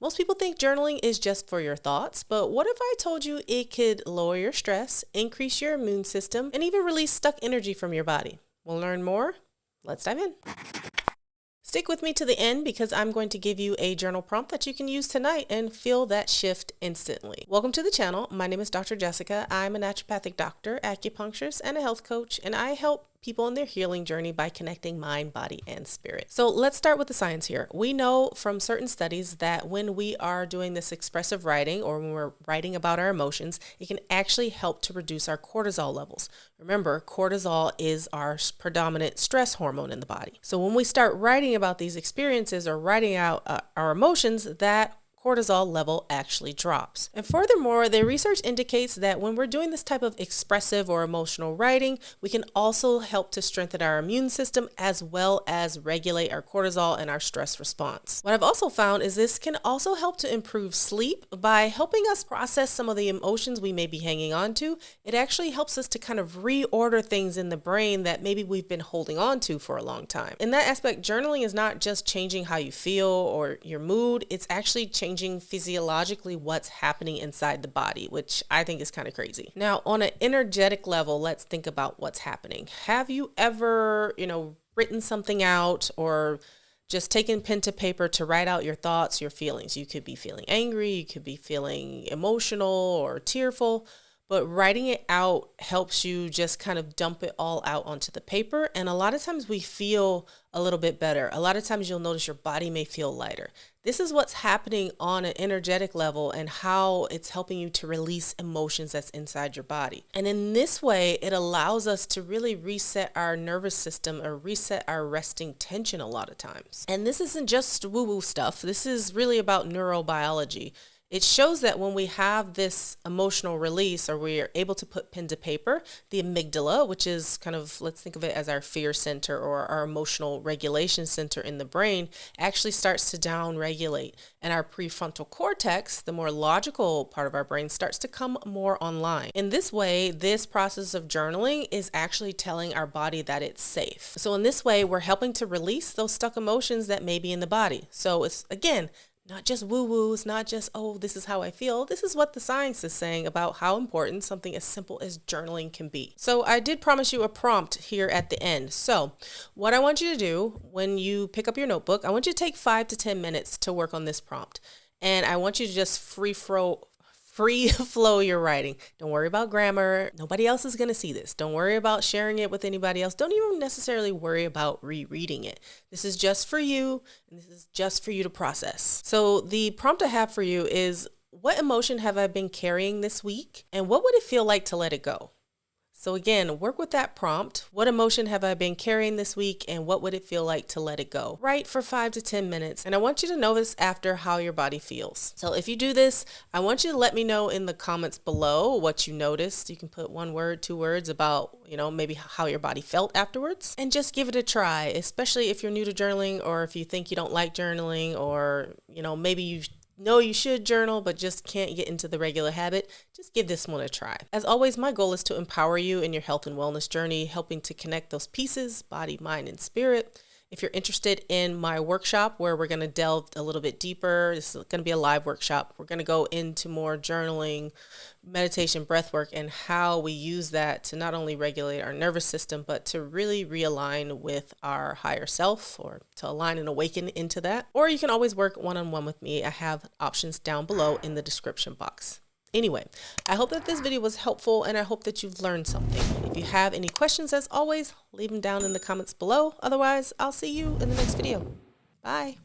Most people think journaling is just for your thoughts, but what if I told you it could lower your stress, increase your immune system, and even release stuck energy from your body? We'll learn more. Let's dive in. Stick with me to the end because I'm going to give you a journal prompt that you can use tonight and feel that shift instantly. Welcome to the channel. My name is Dr. Jessica. I'm a naturopathic doctor, acupuncturist, and a health coach, and I help people in their healing journey by connecting mind, body, and spirit. So let's start with the science here. We know from certain studies that when we are doing this expressive writing or when we're writing about our emotions, it can actually help to reduce our cortisol levels. Remember, cortisol is our predominant stress hormone in the body. So when we start writing about these experiences or writing out our emotions, that cortisol level actually drops. And furthermore, the research indicates that when we're doing this type of expressive or emotional writing, we can also help to strengthen our immune system as well as regulate our cortisol and our stress response. What I've also found is this can also help to improve sleep by helping us process some of the emotions we may be hanging on to. It actually helps us to kind of reorder things in the brain that maybe we've been holding on to for a long time. In that aspect, journaling is not just changing how you feel or your mood, it's actually changing physiologically what's happening inside the body, which I think is kind of crazy. Now, on an energetic level, let's think about what's happening. Have you ever, written something out or just taken pen to paper to write out your thoughts, your feelings? You could be feeling angry, you could be feeling emotional or tearful, but writing it out helps you just kind of dump it all out onto the paper. And a lot of times we feel a little bit better. A lot of times you'll notice your body may feel lighter. This is what's happening on an energetic level and how it's helping you to release emotions that's inside your body. And in this way, it allows us to really reset our nervous system or reset our resting tension a lot of times. And this isn't just woo-woo stuff. This is really about neurobiology. It shows that when we have this emotional release or we are able to put pen to paper, the amygdala, which is kind of, let's think of it as our fear center or our emotional regulation center in the brain, actually starts to down-regulate. And our prefrontal cortex, the more logical part of our brain, starts to come more online. In this way, this process of journaling is actually telling our body that it's safe. So in this way, we're helping to release those stuck emotions that may be in the body. So it's, again, not just woo-woo, it's not just, oh, this is how I feel. This is what the science is saying about how important something as simple as journaling can be. So I did promise you a prompt here at the end. So what I want you to do when you pick up your notebook, I want you to take 5 to 10 minutes to work on this prompt. And I want you to just free flow your writing. Don't worry about grammar. Nobody else is going to see this. Don't worry about sharing it with anybody else. Don't even necessarily worry about rereading it. This is just for you, and this is just for you to process. So the prompt I have for you is, what emotion have I been carrying this week? And what would it feel like to let it go? So again, work with that prompt. What emotion have I been carrying this week and what would it feel like to let it go? Write for 5 to 10 minutes. And I want you to notice after how your body feels. So if you do this, I want you to let me know in the comments below what you noticed. You can put 1 word, 2 words about, maybe how your body felt afterwards, and just give it a try, especially if you're new to journaling or if you think you don't like journaling or, maybe you know you should journal but just can't get into the regular habit. Just give this one a try. As always, my goal is to empower you in your health and wellness journey, helping to connect those pieces, body, mind, and spirit. If you're interested in my workshop where we're going to delve a little bit deeper, this is going to be a live workshop. We're going to go into more journaling, meditation, breath work, and how we use that to not only regulate our nervous system, but to really realign with our higher self or to align and awaken into that. Or you can always work one-on-one with me. I have options down below in the description box. Anyway, I hope that this video was helpful and I hope that you've learned something. If you have any questions, as always, leave them down in the comments below. Otherwise, I'll see you in the next video. Bye.